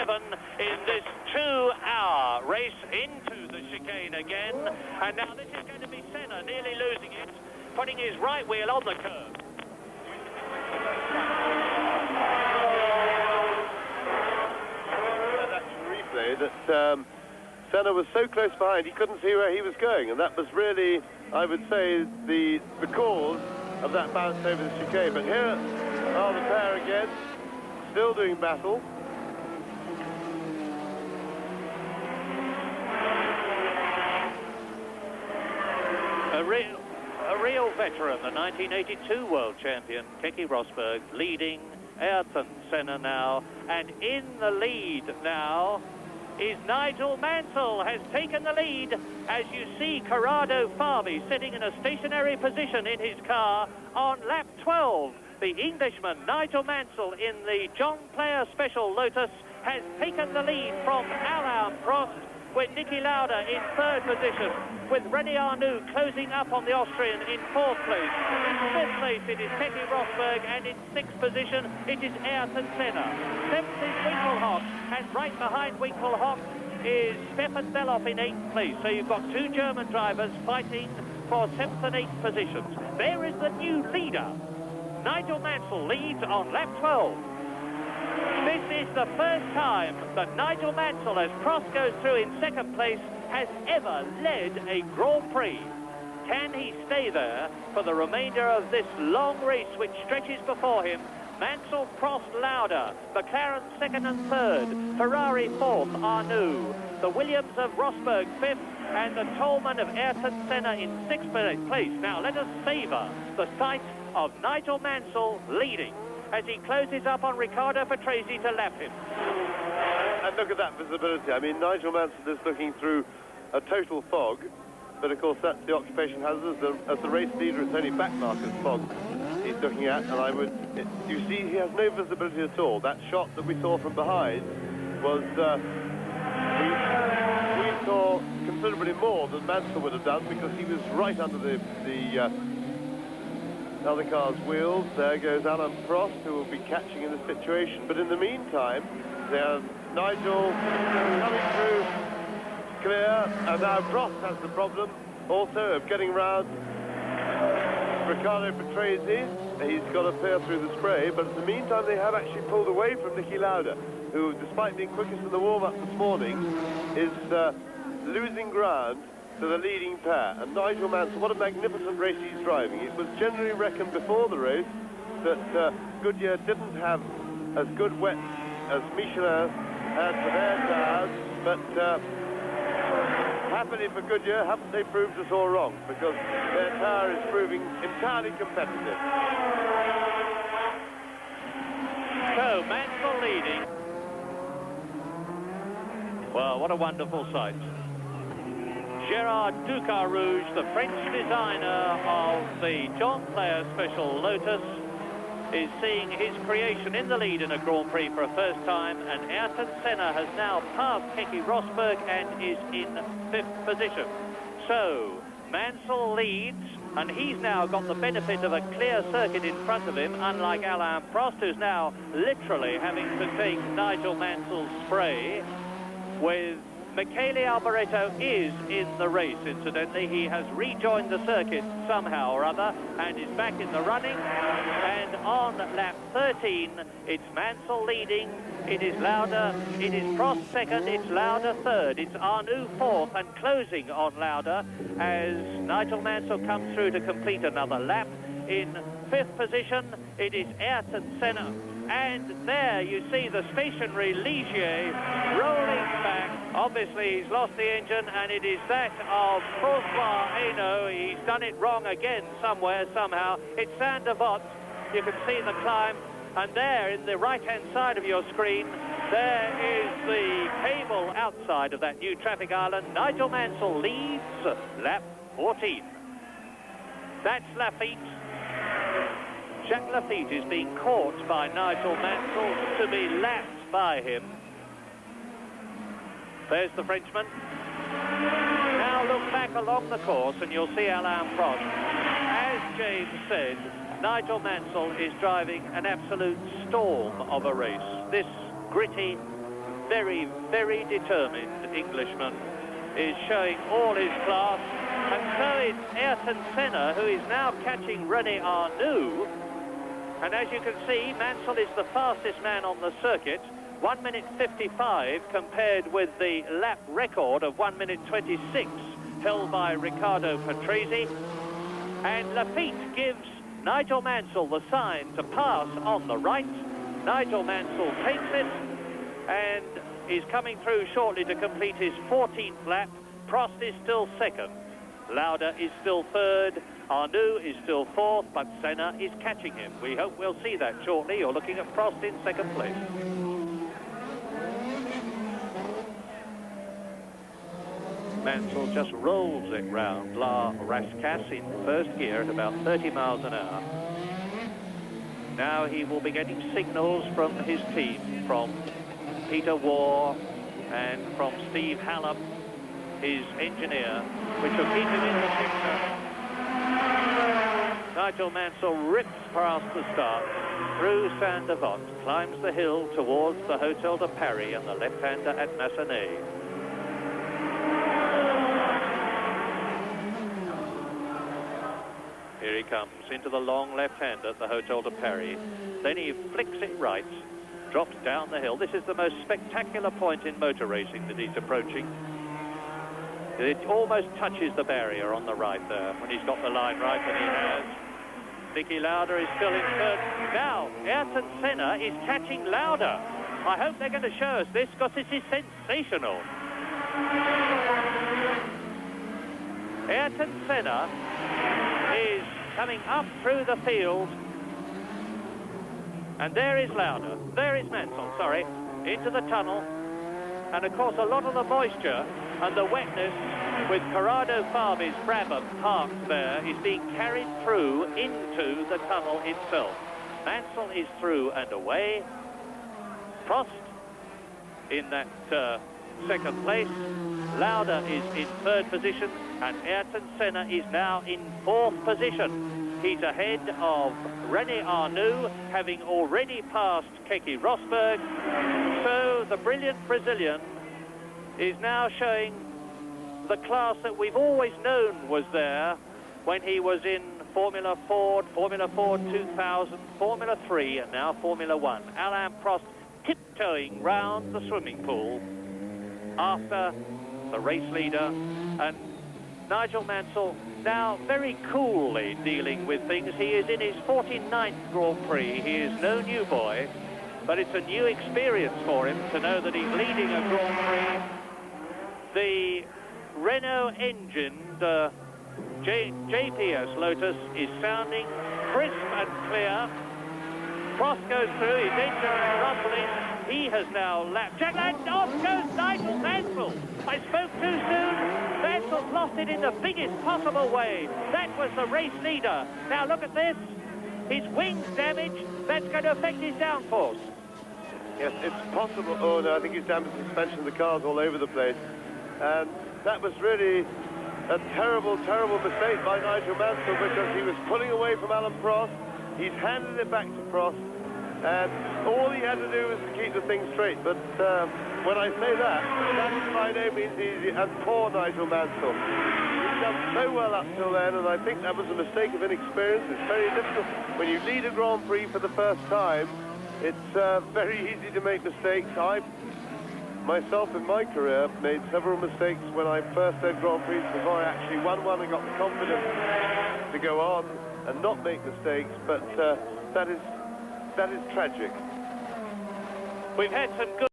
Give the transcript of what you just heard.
7 in this 2-hour race into the chicane again. And now this is going to be Senna nearly losing it, putting his right wheel on the curb. That's a replay that Senna was so close behind he couldn't see where he was going, and that was really, I would say, the cause of that bounce over the chicane. But here are the pair again, still doing battle. A real veteran, the 1982 world champion, Keke Rosberg, leading Ayrton Senna now. And in the lead now is Nigel Mansell, has taken the lead, as you see Corrado Fabi sitting in a stationary position in his car on lap 12. The Englishman, Nigel Mansell, in the John Player Special Lotus, has taken the lead from Alain Prost, with Niki Lauda in 3rd position, with René Arnoux closing up on the Austrian in 4th place. In 5th place it is Keke Rosberg, and in 6th position it is Ayrton Senna. 7th is Winkelhock, and right behind Winkelhock is Stefan Beloff in 8th place. So you've got 2 German drivers fighting for 7th and 8th positions. There is the new leader. Nigel Mansell leads on lap 12. This is the first time that Nigel Mansell, as Prost goes through in 2nd place, has ever led a Grand Prix. Can he stay there for the remainder of this long race which stretches before him? Mansell, Prost, Lauda, McLaren 2nd and 3rd, Ferrari 4th, Arnoux, the Williams of Rosberg 5th, and the Tolman of Ayrton Senna in 6th place. Now let us savour the sight of Nigel Mansell leading as he closes up on Riccardo Patrese to lap him. And look at that visibility. I mean, Nigel Mansell is looking through a total fog, but of course that's the occupation hazard. As the race leader, it's only back markers fog he's looking at, and you see he has no visibility at all. That shot that we saw from behind was, we saw considerably more than Mansell would have done, because he was right under the other car's wheels. There goes Alain Prost, who will be catching in this situation. But in the meantime, there's Nigel coming through clear, and now Prost has the problem also of getting round Riccardo Patrese. He's got to peer through the spray, but in the meantime they have actually pulled away from Niki Lauda, who, despite being quickest in the warm-up this morning, is losing ground to the leading pair. And Nigel Mansell, what a magnificent race he's driving. It was generally reckoned before the race that Goodyear didn't have as good wet as Michelin had for their tires, but happily for Goodyear, haven't they proved us all wrong, because their tire is proving entirely competitive. So, Mansell leading. Well, what a wonderful sight. Gérard Ducarouge, the French designer of the John Player Special Lotus, is seeing his creation in the lead in a Grand Prix for a first time, and Ayrton Senna has now passed Keke Rosberg and is in 5th position. So, Mansell leads, and he's now got the benefit of a clear circuit in front of him, unlike Alain Prost, who's now literally having to take Nigel Mansell's spray. With Michele Alboreto is in the race, incidentally. He has rejoined the circuit somehow or other and is back in the running. And on lap 13, it's Mansell leading, it is Lauda, it is Prost 2nd, it's Lauda 3rd, it's Arnoux 4th, and closing on Lauda as Nigel Mansell comes through to complete another lap. In 5th position, it is Ayrton Senna. And there you see the stationary Ligier rolling back. Obviously, he's lost the engine, and it is that of François Hainaut. He's done it wrong again somewhere, somehow. It's Saint-Devote. You can see the climb. And there, in the right-hand side of your screen, there is the cable outside of that new traffic island. Nigel Mansell leads lap 14. That's Lafitte. Jacques Lafitte is being caught by Nigel Mansell to be lapped by him. There's the Frenchman. Now look back along the course and you'll see Alain Prost. As James said, Nigel Mansell is driving an absolute storm of a race. This gritty, very, very determined Englishman, is showing all his class, and so is Ayrton Senna, who is now catching René Arnoux. And as you can see, Mansell is the fastest man on the circuit, 1 minute 55 compared with the lap record of 1 minute 26 held by Riccardo Patrese. And Lafitte gives Nigel Mansell the sign to pass on the right. Nigel Mansell takes it and is coming through shortly to complete his 14th lap. Prost is still second. Lauda is still third. Arnoux is still fourth, but Senna is catching him. We hope we'll see that shortly. You're looking at Prost in second place. Mansell just rolls it round La Rascasse in first gear at about 30 miles an hour. Now he will be getting signals from his team, from Peter Waugh and from Steve Hallam, his engineer, which will keep him in the picture. Nigel Mansell rips past the start through Saint-Devant, climbs the hill towards the Hotel de Paris and the left-hander at Massenet. Here he comes into the long left-hander at the Hotel de Paris. Then he flicks it right, drops down the hill. This is the most spectacular point in motor racing that he's approaching. It almost touches the barrier on the right there when he's got the line right, and he has. Niki Lauda is still in third. Now, Ayrton Senna is catching Lauda. I hope they're going to show us this, because this is sensational. Ayrton Senna is coming up through the field, and there is Lauda, there is Mansell, sorry, into the tunnel. And of course a lot of the moisture and the wetness with Corrado Fabi's Brabham parked there is being carried through into the tunnel itself. Mansell is through and away. Prost in that second place. Lauda is in third position, and Ayrton Senna is now in fourth position. He's ahead of René Arnoux, having already passed Keke Rosberg. So the brilliant Brazilian is now showing the class that we've always known was there when he was in Formula Ford 2000, Formula 3, and now Formula 1. Alain Prost tiptoeing round the swimming pool after the race leader, and Nigel Mansell now very coolly dealing with things. He is in his 49th Grand Prix. He is no new boy, but it's a new experience for him to know that he's leading a Grand Prix. The Renault-engined JPS Lotus is sounding crisp and clear. Prost goes through, his engine is rumbling. He has now lapped. And off goes Nigel Mansell. I spoke too soon. Mansell's lost it in the biggest possible way. That was the race leader. Now look at this. His wing's damaged. That's going to affect his downforce. Yes, it's possible. Oh no, I think he's damaged the suspension of the cars all over the place. And that was really a terrible, terrible mistake by Nigel Mansell, because he was pulling away from Alain Prost. He's handed it back to Prost, and all he had to do was to keep the thing straight. But when I say that by no means easy, and poor Nigel Mansell. He's done so well up till then, and I think that was a mistake of inexperience. It's very difficult. When you lead a Grand Prix for the first time, it's very easy to make mistakes. I myself in my career made several mistakes when I first led Grand Prix before I actually won one and got the confidence to go on and not make mistakes, but that is tragic. We've had some good